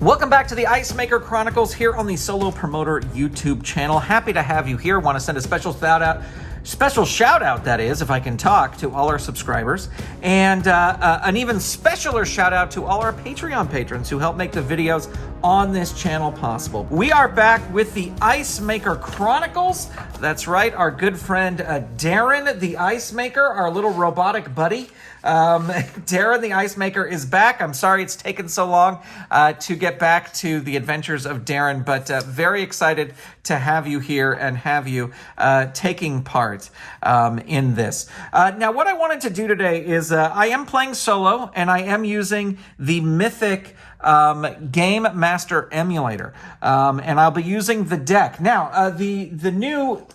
Welcome back to the Ice Maker Chronicles here on the Solo Promoter YouTube channel. Happy to have you here. Want to send a special shout out, that is, if I can talk, to all our subscribers, and an even specialer shout out to all our Patreon patrons who help make the videos on this channel possible. We are back with the Ice Maker Chronicles. That's right, our good friend Darren the Ice Maker, our little robotic buddy. Darren the Ice Maker is back. I'm sorry it's taken so long to get back to the adventures of Darren, but very excited to have you here and have you taking part in this. Now, what I wanted to do today is I am playing solo, and I am using the Mythic Game Master emulator, and I'll be using the deck. Now, the new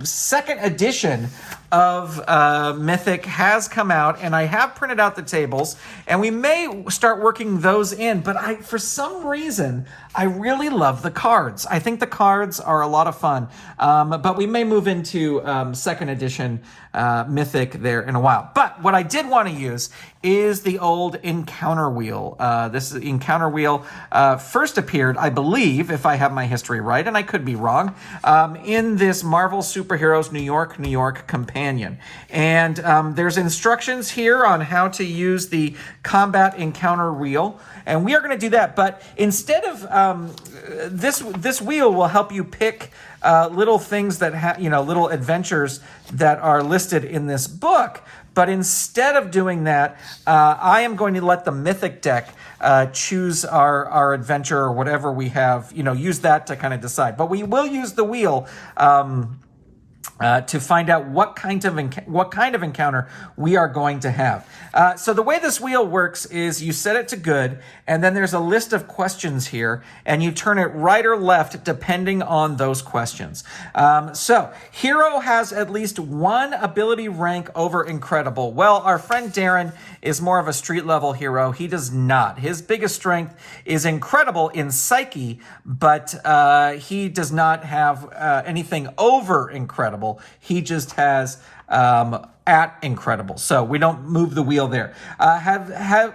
second edition of Mythic has come out, and I have printed out the tables, and we may start working those in, but for some reason, I really love the cards. I think the cards are a lot of fun, but we may move into second edition Mythic there in a while. But what I did want to use is the old encounter wheel. This encounter wheel first appeared, I believe, if I have my history right, and I could be wrong, in this Marvel Superheroes New York companion. And there's instructions here on how to use the combat encounter wheel, and we are going to do that. But instead of this wheel will help you pick little things that little adventures that are listed in this book. But instead of doing that, I am going to let the Mythic deck choose our adventure or whatever we have, use that to kind of decide. But we will use the wheel to find out what kind of encounter we are going to have. So the way this wheel works is you set it to good, and then there's a list of questions here, and you turn it right or left depending on those questions. So hero has at least one ability rank over incredible. Well, our friend Darren is more of a street level hero. He does not. His biggest strength is incredible in psyche, but he does not have anything over incredible. He just has at incredible. So we don't move the wheel there.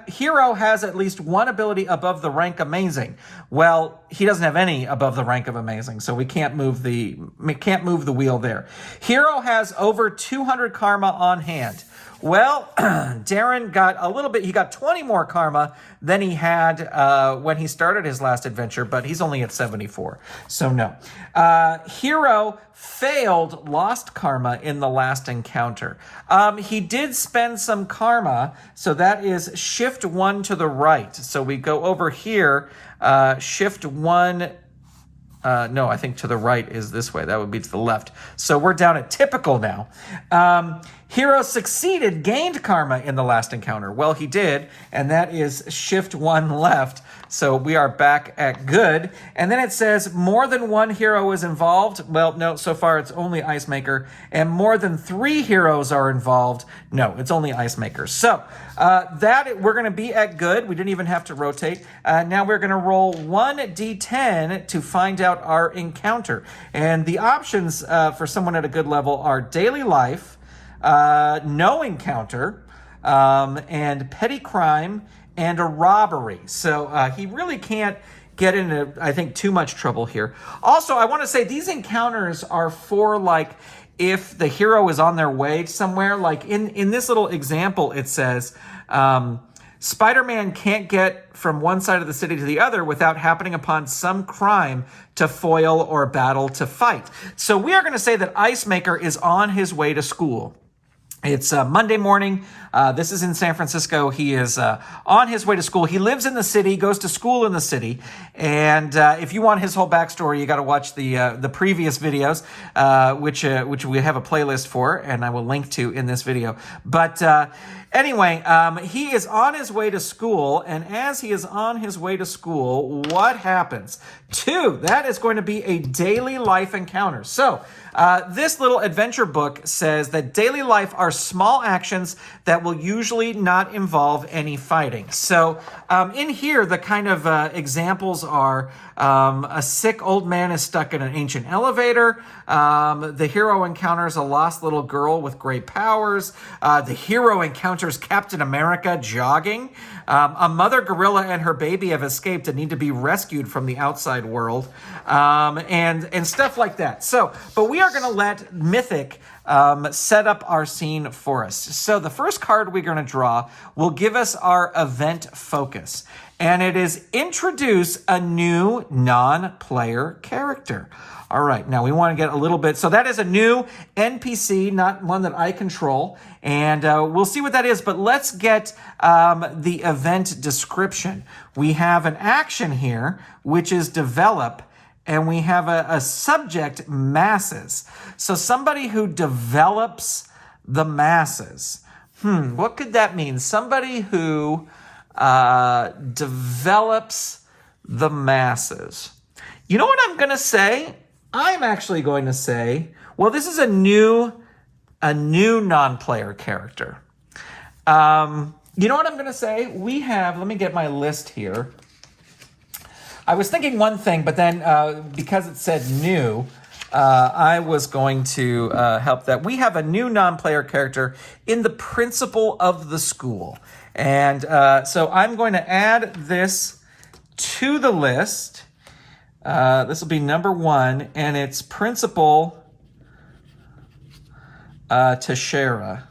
Hero has at least one ability above the rank amazing. Well, he doesn't have any above the rank of amazing, so we can't move the wheel there. Hero has over 200 karma on hand. Well, Darren got a little bit, he got 20 more karma than he had when he started his last adventure, but he's only at 74, so no. Hero failed lost karma in the last encounter. He did spend some karma, so that is shift 1 to the right. So we go over here, shift 1. No, I think to the right is this way. That would be to the left. So we're down at typical now. Hero succeeded, gained karma in the last encounter. Well, he did, and that is shift 1 left. So we are back at good. And then it says more than one hero is involved. Well, no, so far it's only Ice Maker. And more than 3 heroes are involved. No, it's only Ice Maker. So we're going to be at good. We didn't even have to rotate. Now we're going to roll 1d10 to find out our encounter. And the options for someone at a good level are daily life, no encounter, and petty crime, and a robbery. So he really can't get into, I think, too much trouble here. Also, I want to say these encounters are for, like, if the hero is on their way somewhere. Like in this little example, it says, Spider-Man can't get from one side of the city to the other without happening upon some crime to foil or battle to fight. So we are going to say that Ice Maker is on his way to school. It's Monday morning. This is in San Francisco. He is on his way to school. He lives in the city, goes to school in the city. And if you want his whole backstory, you got to watch the previous videos, which we have a playlist for, and I will link to in this video. But anyway, he is on his way to school, and as he is on his way to school, what happens? 2, that is going to be a daily life encounter. So this little adventure book says that daily life are small actions that will usually not involve any fighting. So in here, the kind of examples are a sick old man is stuck in an ancient elevator. The hero encounters a lost little girl with great powers. The hero encounters Captain America jogging. A mother gorilla and her baby have escaped and need to be rescued from the outside world, and stuff like that. So, but we are going to let Mythic set up our scene for us. So the first card we're going to draw will give us our event focus, and it is introduce a new non-player character. All right, now we want to get a little bit, so that is a new NPC, not one that I control, and we'll see what that is, but let's get the event description. We have an action here, which is develop, and we have a subject, masses. So somebody who develops the masses. What could that mean? Somebody who develops the masses. You know what I'm going to say? I'm actually going to say, well, this is a new non-player character. You know what I'm going to say? We have, let me get my list here. I was thinking one thing, but then because it said new, I was going to help that. We have a new non-player character in the principal of the school. And so I'm going to add this to the list. This will be number 1, and it's Principal Teixeira.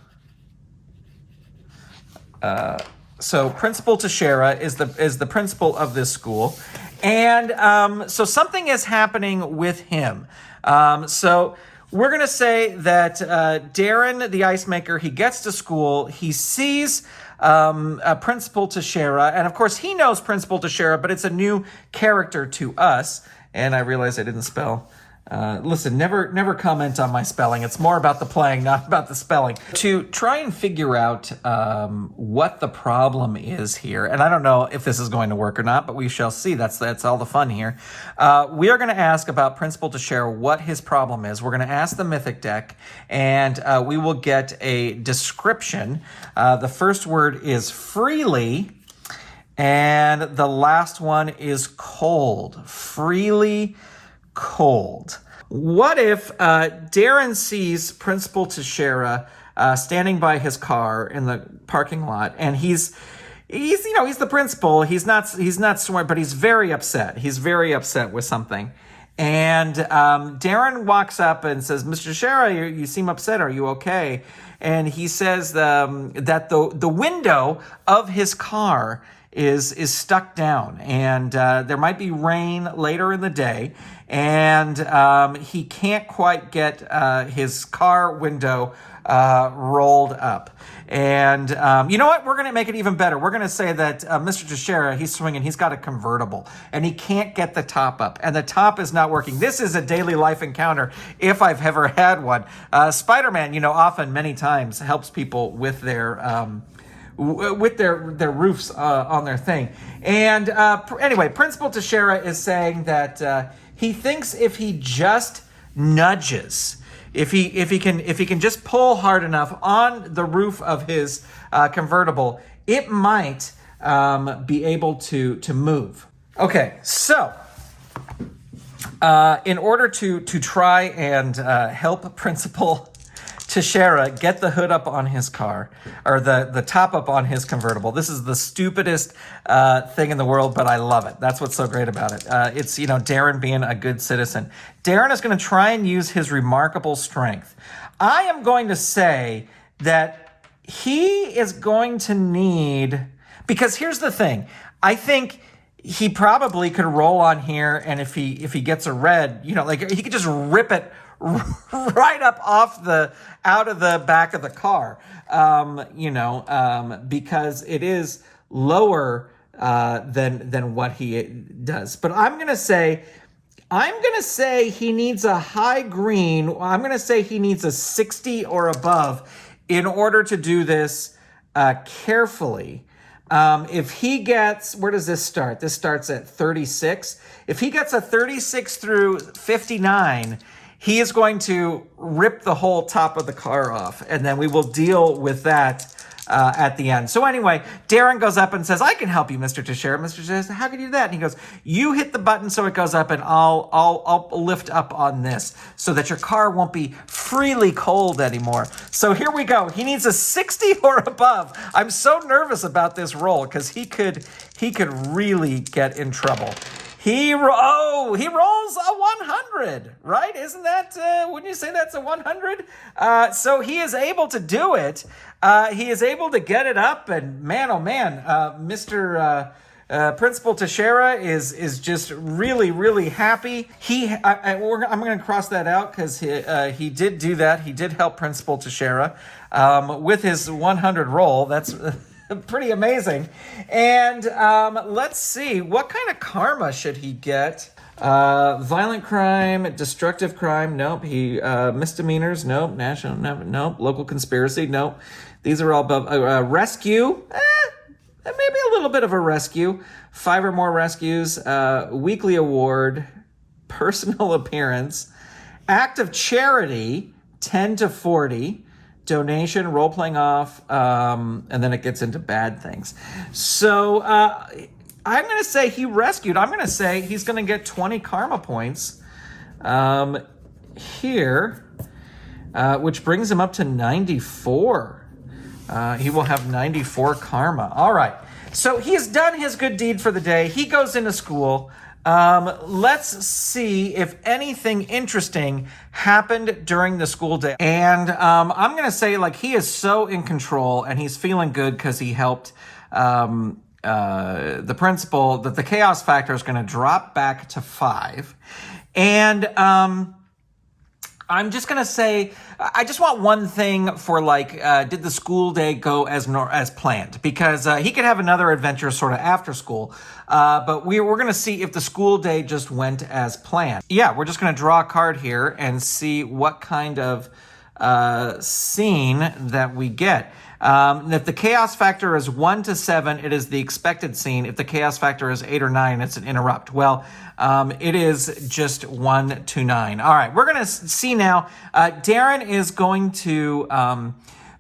So Principal Teixeira is the principal of this school, and so something is happening with him. So we're going to say that Darren, the ice maker, he gets to school, he sees Principal Teixeira, and of course he knows Principal Teixeira, but it's a new character to us. And I realized I didn't spell. Listen, never comment on my spelling. It's more about the playing, not about the spelling. To try and figure out what the problem is here, and I don't know if this is going to work or not, but we shall see. That's all the fun here. We are going to ask about Principal Teixeira what his problem is. We're going to ask the Mythic deck, and we will get a description. The first word is freely, and the last one is cold. Freely cold. What if Darren sees Principal Teixeira standing by his car in the parking lot, and he's the principal. He's not smart, but he's very upset. He's very upset with something. And Darren walks up and says, "Mr. Teixeira, you seem upset. Are you okay?" And he says that the window of his car is stuck down, and there might be rain later in the day, and he can't quite get his car window rolled up. And you know what? We're going to make it even better. We're going to say that Mr. Teixeira, he's swinging, he's got a convertible, and he can't get the top up, and the top is not working. This is a daily life encounter, if I've ever had one. Spider-Man, often, many times, helps people with their roofs on their thing. And anyway, Principal Teixeira is saying that he thinks if he just nudges, if he can just pull hard enough on the roof of his convertible, it might be able to move. Okay, so in order to try and help Principal Teixeira get the hood up on his car, or the top up on his convertible. This is the stupidest thing in the world, but I love it. That's what's so great about it. It's, Darren being a good citizen. Darren is going to try and use his remarkable strength. I am going to say that he is going to need, because here's the thing. I think he probably could roll on here, and if he gets a red, he could just rip it right up out of the back of the car, because it is lower than what he does. But I'm gonna say he needs a high green. I'm gonna say he needs a 60 or above in order to do this carefully. If he gets, where does this start? This starts at 36. If he gets a 36 through 59, he is going to rip the whole top of the car off, and then we will deal with that at the end. So anyway, Darren goes up and says, I can help you, Mr. Teixeira. Mr. Teixeira says, how can you do that? And he goes, you hit the button so it goes up, and I'll lift up on this so that your car won't be freely cold anymore. So here we go. He needs a 60 or above. I'm so nervous about this roll because he could really get in trouble. He rolls a 100, right? Isn't that, wouldn't you say that's a 100? So he is able to do it. He is able to get it up, and man, oh man, Mr. Principal Teixeira is just really, really happy. I'm going to cross that out because he did do that. He did help Principal Teixeira with his 100 roll. That's pretty amazing. And let's see, what kind of karma should he get? Violent crime, destructive crime, nope. He misdemeanors, nope. National, nope. Local conspiracy, nope. These are all above. Rescue, maybe a little bit of a rescue. 5 or more rescues. Weekly award, personal appearance, act of charity, 10 to 40. Donation, role-playing off, and then it gets into bad things. So I'm going to say he rescued. I'm going to say he's going to get 20 karma points here, which brings him up to 94. He will have 94 karma. All right. So he has done his good deed for the day. He goes into school. Let's see if anything interesting happened during the school day. And I'm going to say, like, he is so in control and he's feeling good because he helped the principal, that the chaos factor is going to drop back to 5. And I'm just going to say, I just want one thing for, like, did the school day go as planned? Because he could have another adventure sort of after school. But we're going to see if the school day just went as planned. Yeah, we're just going to draw a card here and see what kind of scene that we get. If the chaos factor is 1 to 7, it is the expected scene. If the chaos factor is 8 or 9, it's an interrupt. Well, it is just 1 to 9. All right, we're going to see now. Darren is going to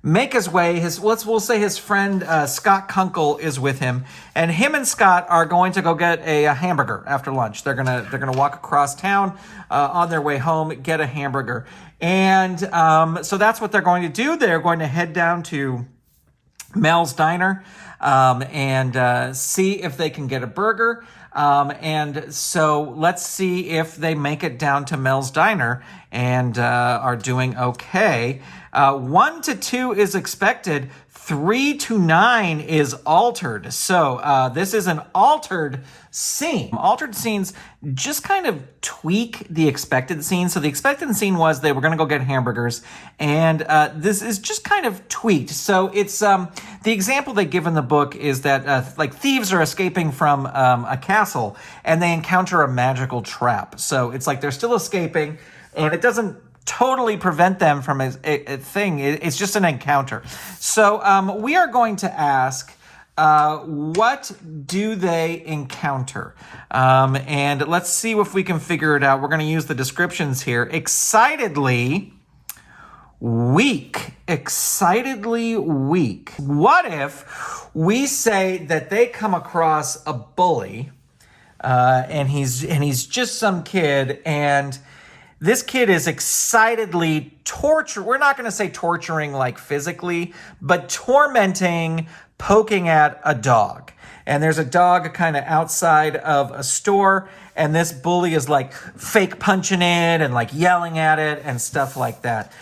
make his way. We'll say his friend Scott Kunkel is with him, and him and Scott are going to go get a hamburger after lunch. They're gonna walk across town on their way home, get a hamburger, and so that's what they're going to do. They're going to head down to Mel's Diner and see if they can get a burger. And so let's see if they make it down to Mel's Diner and are doing okay. 1 to 2 is expected. 3 to 9 is altered. So this is an altered scene. Altered scenes just kind of tweak the expected scene. So the expected scene was they were going to go get hamburgers, and this is just kind of tweaked. So it's the example they give in the book is that like thieves are escaping from a castle and they encounter a magical trap. So it's like they're still escaping, and it doesn't totally prevent them from a thing. It's just an encounter. So we are going to ask, what do they encounter? And let's see if we can figure it out. We're going to use the descriptions here. Excitedly weak. Excitedly weak. What if we say that they come across a bully, and he's just some kid, and this kid is excitedly we're not going to say torturing like physically, but tormenting, poking at a dog. And there's a dog kind of outside of a store, and this bully is like fake punching it and like yelling at it and stuff like that.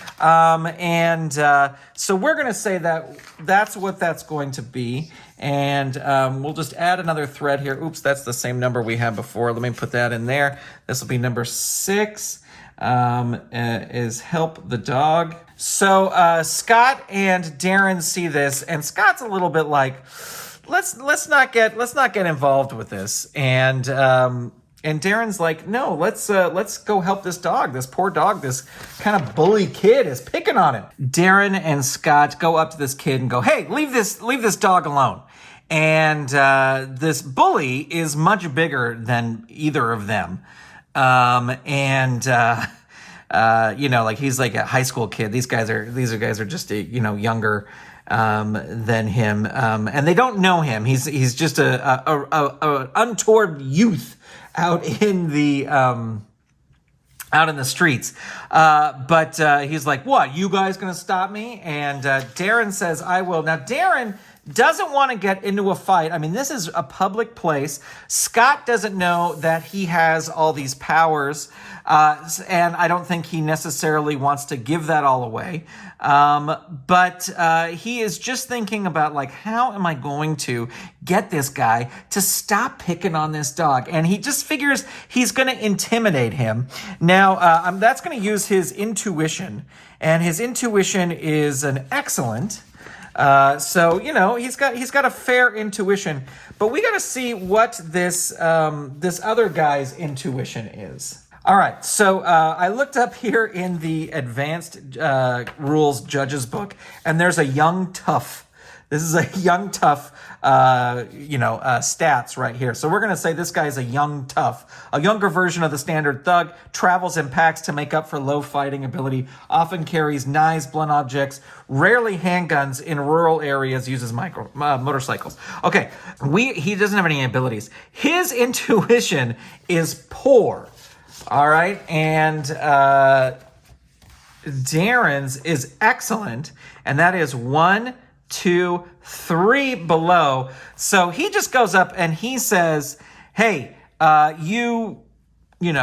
So we're going to say that that's what that's going to be. And we'll just add another thread here. Oops, that's the same number we had before. Let me put that in there. This will be number 6. Is help the dog. So Scott and Darren see this, and Scott's a little bit like, let's not get involved with this. And Darren's like, no, let's go help this dog. This poor dog, this kind of bully kid is picking on him. Darren and Scott go up to this kid and go, hey, leave this dog alone. And this bully is much bigger than either of them. like he's like a high school kid. These guys are just younger than him, and they don't know him. He's just a untoward youth out in the streets. But he's like, what, you guys gonna stop me? And Darren says, I will. Now, Darren doesn't want to get into a fight. I mean, this is a public place. Scott doesn't know that he has all these powers, and I don't think he necessarily wants to give that all away. But he is just thinking about, like, how am I going to get this guy to stop picking on this dog? And he just figures he's going to intimidate him. Now, that's going to use his intuition, and his intuition is an excellent. So he's got a fair intuition, but we got to see what this other guy's intuition is. All right, so I looked up here in the advanced rules judges book, and there's a young tough. This is a young tough, stats right here. So we're going to say this guy's a young tough, a younger version of the standard thug, travels in packs to make up for low fighting ability, often carries knives, blunt objects, rarely handguns in rural areas, uses motorcycles. Okay, he doesn't have any abilities. His intuition is poor. All right, and Darren's is excellent, and that is 1, 2, 3 below. So he just goes up and he says, hey, you leave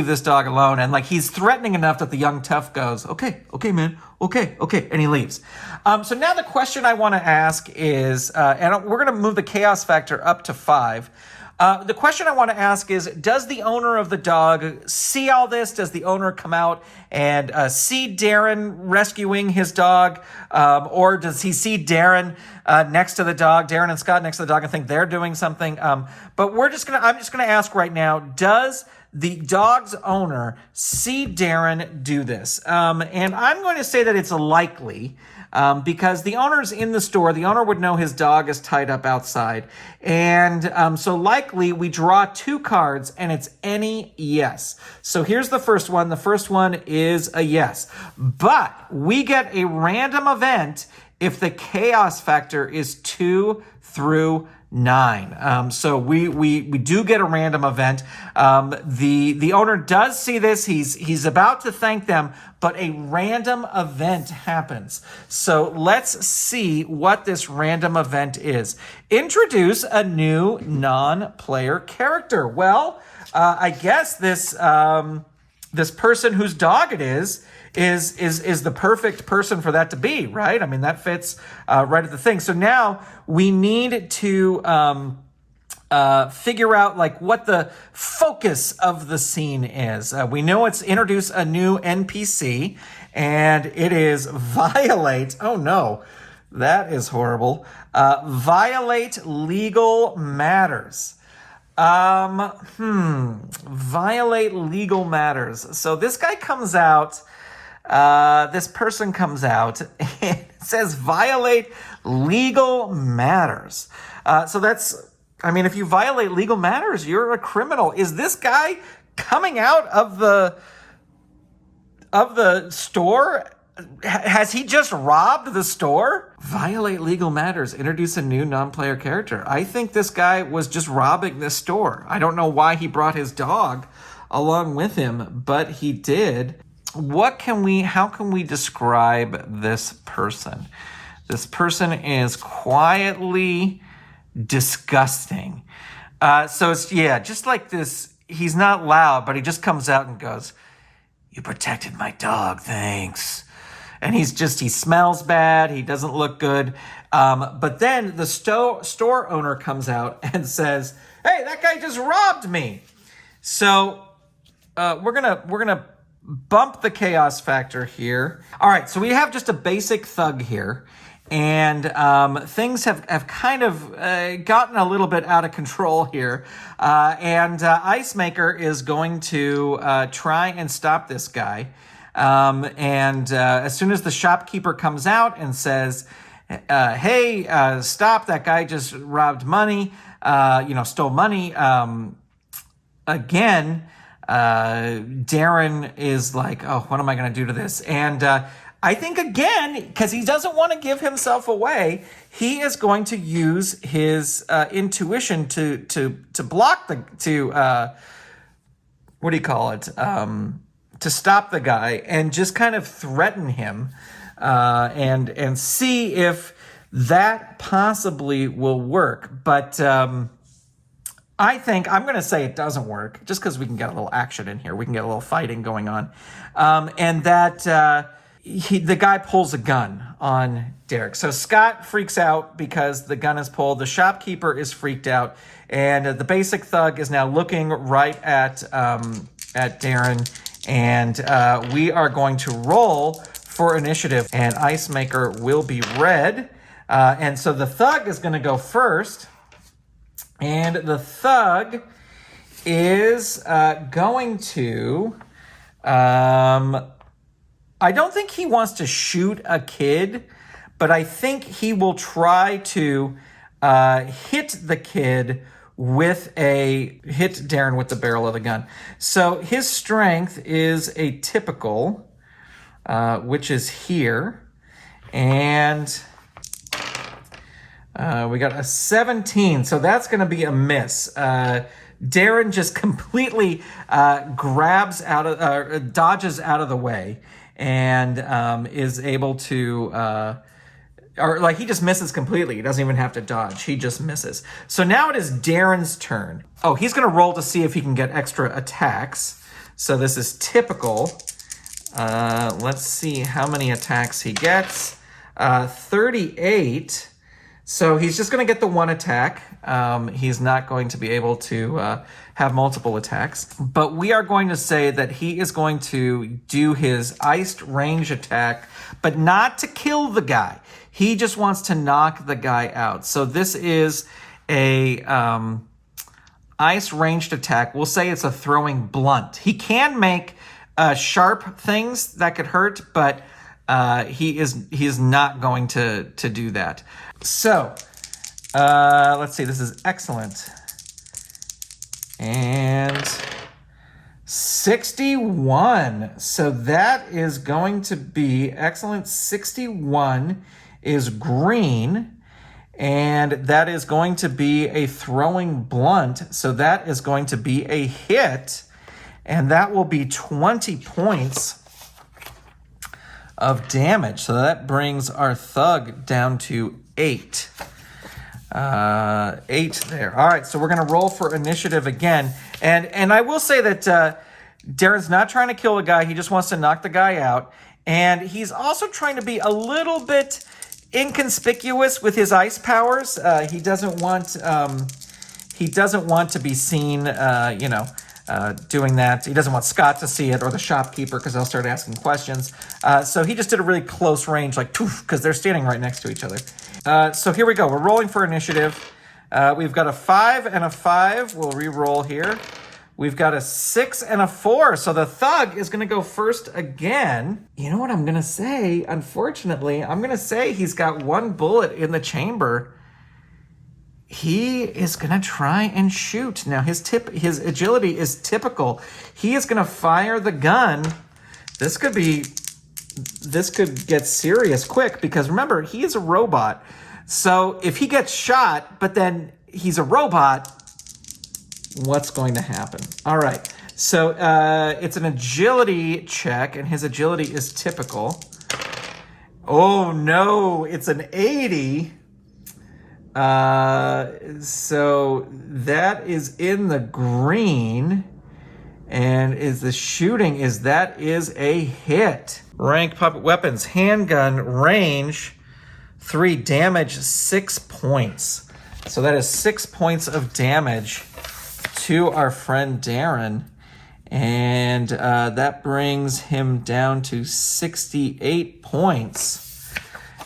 this dog alone. And like, he's threatening enough that the young tough goes, okay, man, okay. And he leaves. So now the question I want to ask is, and we're going to move the chaos factor up to 5. The question I want to ask is, does the owner of the dog see all this? Does the owner come out and see Darren rescuing his dog? Or does he see Darren next to the dog, Darren and Scott next to the dog, and think they're doing something? But I'm just going to ask right now, does the dog's owner see Darren do this? And I'm going to say that it's likely. Because the owner's in the store, the owner would know his dog is tied up outside. And so likely we draw 2 cards and it's any yes. So here's the first one. The first one is a yes. But we get a random event if the chaos factor is 2 through 9. So we do get a random event. The owner does see this. He's about to thank them, but a random event happens. So let's see what this random event is. Introduce a new non-player character. Well, I guess this person whose dog it is the perfect person for that to be, right? I mean, that fits right at the thing. So now we need to figure out like what the focus of the scene is. We know it's introduce a new NPC, and it is violate. Oh no, that is horrible. Violate legal matters. Violate legal matters. So this guy comes out. This person comes out and says violate legal matters. So that's, I mean, if you violate legal matters, you're a criminal. Is this guy coming out of the store? Has he just robbed the store? Violate legal matters. Introduce a new non-player character. I think this guy was just robbing this store. I don't know why he brought his dog along with him, but he did. How can we describe this person? This person is quietly disgusting. So it's, just like this, he's not loud, but he just comes out and goes, "You protected my dog, thanks." And he smells bad, he doesn't look good. But then the store owner comes out and says, "Hey, that guy just robbed me." So we're gonna bump the chaos factor here. All right, so we have just a basic thug here, and things have kind of gotten a little bit out of control here. And Ice Maker is going to try and stop this guy. And as soon as the shopkeeper comes out and says, "Hey, stop, that guy just robbed money, stole money again," Darren is like, oh, what am I going to do to this? And I think, again, because he doesn't want to give himself away, he is going to use his intuition to block what do you call it? To stop the guy and just kind of threaten him and see if that possibly will work. But I think I'm going to say it doesn't work just because we can get a little action in here. We can get a little fighting going on. And that the guy pulls a gun on Derek. So Scott freaks out because the gun is pulled. The shopkeeper is freaked out. And the basic thug is now looking right at Darren. And we are going to roll for initiative. And Ice Maker will be red. And so the thug is going to go first. And the thug is going to... I don't think he wants to shoot a kid, but I think he will try to hit Darren with the barrel of the gun. So his strength is a typical, which is here. And we got a 17, so that's going to be a miss. Darren just completely dodges out of the way and is able to... he just misses completely. He doesn't even have to dodge. He just misses. So now it is Darren's turn. Oh, he's going to roll to see if he can get extra attacks. So this is typical. Let's see how many attacks he gets. 38. So he's just going to get the one attack. He's not going to be able to have multiple attacks. But we are going to say that he is going to do his iced range attack, but not to kill the guy. He just wants to knock the guy out. So this is a ice ranged attack. We'll say it's a throwing blunt. He can make sharp things that could hurt, but he is not going to do that. So let's see. This is excellent. And 61. So that is going to be excellent. 61 is green. And that is going to be a throwing blunt. So that is going to be a hit. And that will be 20 points of damage. So that brings our thug down to 8. 8 there. All right, so we're going to roll for initiative again. And I will say that Darren's not trying to kill a guy. He just wants to knock the guy out. And he's also trying to be a little bit inconspicuous with his ice powers. He doesn't want to be seen, doing that. He doesn't want Scott to see it or the shopkeeper because they'll start asking questions. So he just did a really close range, like, because they're standing right next to each other. So here we go. We're rolling for initiative. We've got a 5 and a 5. We'll re-roll here. We've got a 6 and a 4. So the thug is going to go first again. You know what I'm going to say? Unfortunately, I'm going to say he's got one bullet in the chamber. He is going to try and shoot. Now, his agility is typical. He is going to fire the gun. This could get serious quick because remember, he is a robot. So if he gets shot, but then he's a robot, what's going to happen? All right. So it's an agility check, and his agility is typical. Oh, no. It's an 80. So that is in the green. And is a hit. Rank puppet weapons, handgun, range, 3 damage, 6 points. So that is 6 points of damage to our friend Darren. And that brings him down to 68 points.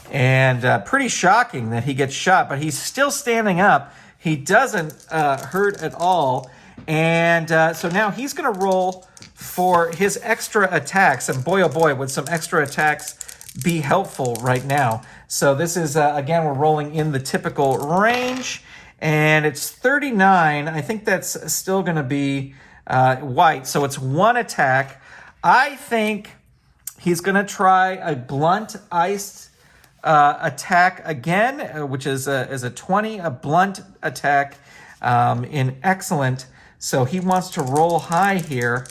And pretty shocking that he gets shot, but he's still standing up. He doesn't hurt at all. And so now he's going to roll for his extra attacks. And boy, oh boy, would some extra attacks be helpful right now. So this is, again, we're rolling in the typical range. And it's 39. I think that's still going to be white. So it's one attack. I think he's going to try a blunt ice attack again, which is a 20, a blunt attack in excellent. So he wants to roll high here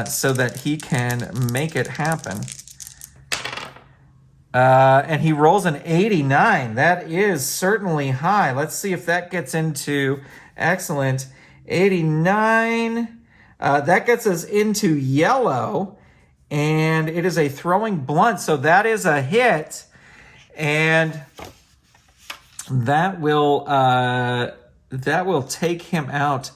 so that he can make it happen. And he rolls an 89. That is certainly high. Let's see if that gets into excellent. 89. That gets us into yellow. And it is a throwing blunt. So that is a hit. And that will take him out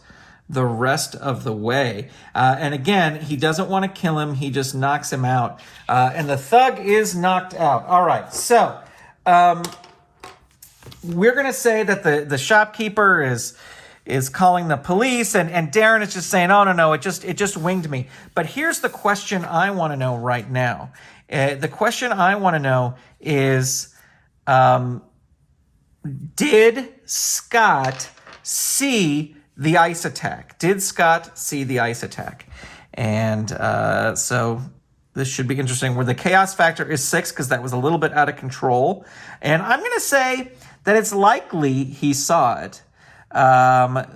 the rest of the way. And again, he doesn't want to kill him. He just knocks him out. And the thug is knocked out. All right. So we're going to say that the shopkeeper is calling the police, and Darren is just saying, oh, no, it just winged me. But here's the question I want to know right now. The question I want to know is, did Scott see the ice attack? Did Scott see the ice attack? And so this should be interesting, where the chaos factor is 6 because that was a little bit out of control. And I'm going to say that it's likely he saw it.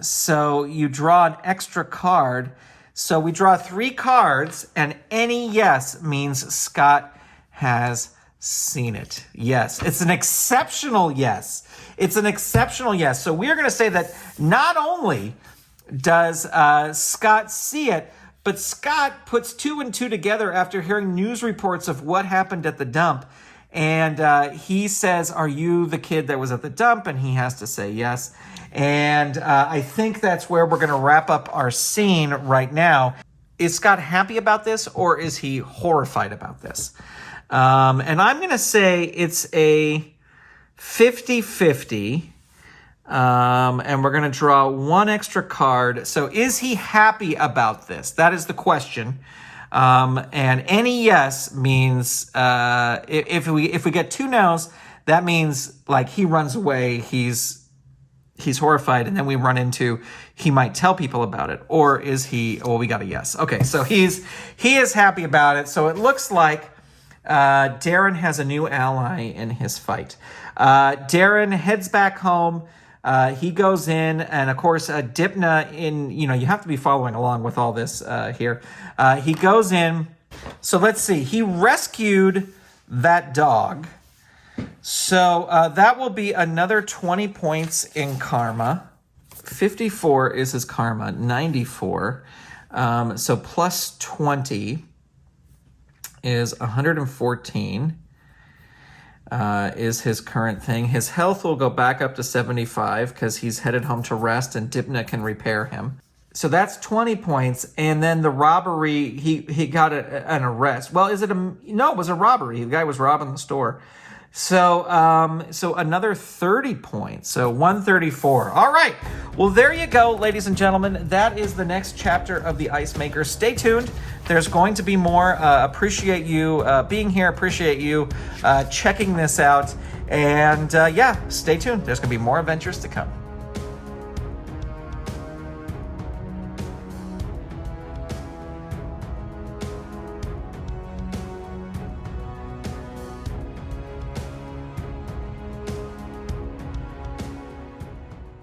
So you draw an extra card. So we draw 3 cards, and any yes means Scott has seen it. Yes, it's an exceptional yes. It's an exceptional yes. So we're going to say that not only does Scott see it, but Scott puts 2 and 2 together after hearing news reports of what happened at the dump. And he says, are you the kid that was at the dump? And he has to say yes. And I think that's where we're going to wrap up our scene right now. Is Scott happy about this, or is he horrified about this? And I'm going to say it's a 50-50. And we're going to draw 1 extra card. So is he happy about this? That is the question. And any yes means if we get 2 no's, that means like he runs away, he's horrified, and then we run into he might tell people about it. Or is he, well, we got a yes. Okay, so he is happy about it. So it looks like Darren has a new ally in his fight. Darren heads back home. He goes in, and of course, Dipna you have to be following along with all this here. He goes in. So let's see. He rescued that dog. So that will be another 20 points in karma. 54 is his karma, 94. So plus 20 is 114. Is his current thing. His health will go back up to 75 because he's headed home to rest, and Dipna can repair him. So that's 20 points. And then the robbery, he got an arrest. Well, no, it was a robbery. The guy was robbing the store. So another 30 points. So 134. All right. Well, there you go, ladies and gentlemen. That is the next chapter of the Ice Maker. Stay tuned. There's going to be more. Appreciate you being here. Appreciate you checking this out. And stay tuned. There's going to be more adventures to come.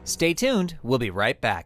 Stay tuned. We'll be right back.